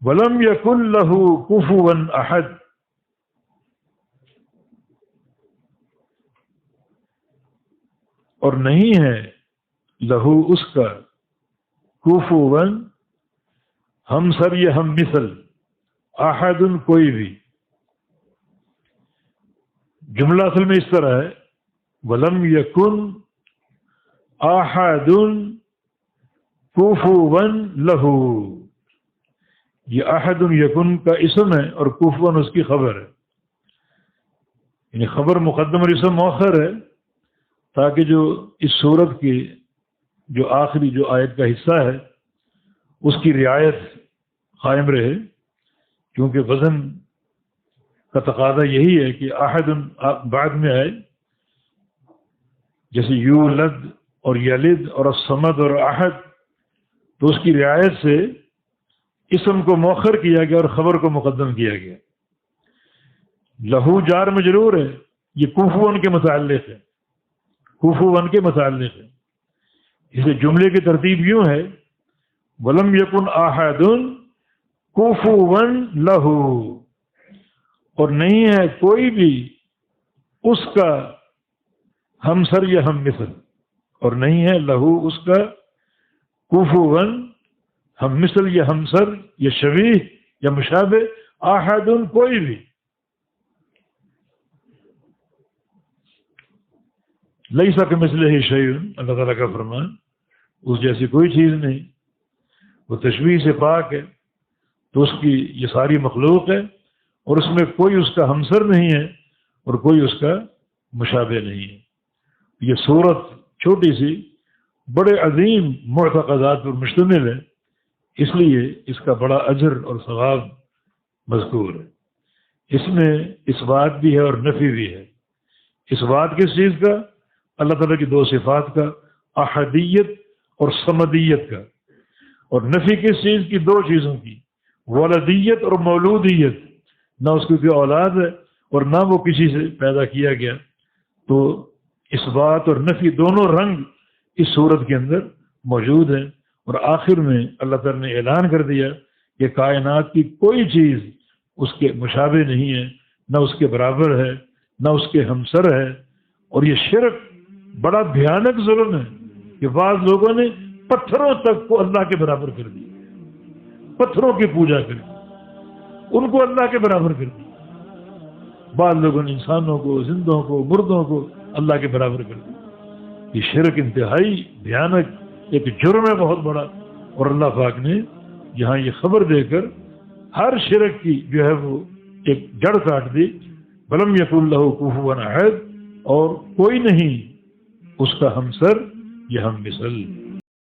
ولم یکن لہ کفوا احد، اور نہیں ہے لہو اس کا کفوا ہم سر یا ہم مثل، احد کوئی بھی۔ جملہ اصل میں اس طرح ہے ولم یکن احد کفوا لہ، یہ احد یکن کا اسم ہے اور کفوا اس کی خبر ہے، یعنی خبر مقدم اور اسم مؤخر ہے، تاکہ جو اس صورت کی جو آخری جو آیت کا حصہ ہے اس کی رعایت قائم رہے، کیونکہ وزن کا تقاضا یہی ہے کہ احد بعد میں آئے، جیسے یولد اور یلد اور الصمد اور احد، تو اس کی رعایت سے اسم کو مؤخر کیا گیا اور خبر کو مقدم کیا گیا۔ لہو جار مجرور ہے، یہ کفوا کے متعلق ہے، کفوا کے متعلق ہے، اسے جملے کی ترتیب یوں ہے ولم یکن احد کفوا لہ، اور نہیں ہے کوئی بھی اس کا ہمسر یا ہم مثل، اور نہیں ہے لہو اس کا کفوا ہم مثل یا ہمسر یا شبیہ یا مشابہ، احد کوئی بھی۔ لیس کمثلہ شیء، اللہ تعالیٰ کا فرمان اس جیسی کوئی چیز نہیں، وہ تشبیہ سے پاک ہے، تو اس کی یہ ساری مخلوق ہے اور اس میں کوئی اس کا ہمسر نہیں ہے اور کوئی اس کا مشابہ نہیں ہے۔ یہ صورت چھوٹی سی بڑے عظیم معتقدات پر مشتمل ہے، اس لیے اس کا بڑا اجر اور ثواب مذکور ہے۔ اس میں اس بات بھی ہے اور نفی بھی ہے۔ اس بات کس چیز کا؟ اللہ تعالیٰ کی دو صفات کا، احدیت اور صمدیت کا، اور نفی کس چیز کی؟ دو چیزوں کی، ولدیت اور مولودیت، نہ اس کی کوئی اولاد ہے اور نہ وہ کسی سے پیدا کیا گیا۔ تو اس بات اور نفی دونوں رنگ اس صورت کے اندر موجود ہیں، اور آخر میں اللہ تعالیٰ نے اعلان کر دیا کہ کائنات کی کوئی چیز اس کے مشابہ نہیں ہے، نہ اس کے برابر ہے، نہ اس کے ہمسر ہے۔ اور یہ شرک بڑا بھیانک ظلم ہے کہ بعض لوگوں نے پتھروں تک کو اللہ کے برابر کر دیا، پتھروں کی پوجا کر دی، ان کو اللہ کے برابر کر دیا۔ بعض لوگوں نے انسانوں کو، زندوں کو، مردوں کو اللہ کے برابر کر دیا۔ یہ شرک انتہائی بھیانک ایک جرم ہے بہت بڑا، اور اللہ پاک نے یہاں یہ خبر دے کر ہر شرک کی جو ہے وہ ایک جڑ کاٹ دی۔ ولم یکن لہ کفوا احد، اور کوئی نہیں اس کا ہمسر یا ہم مثل۔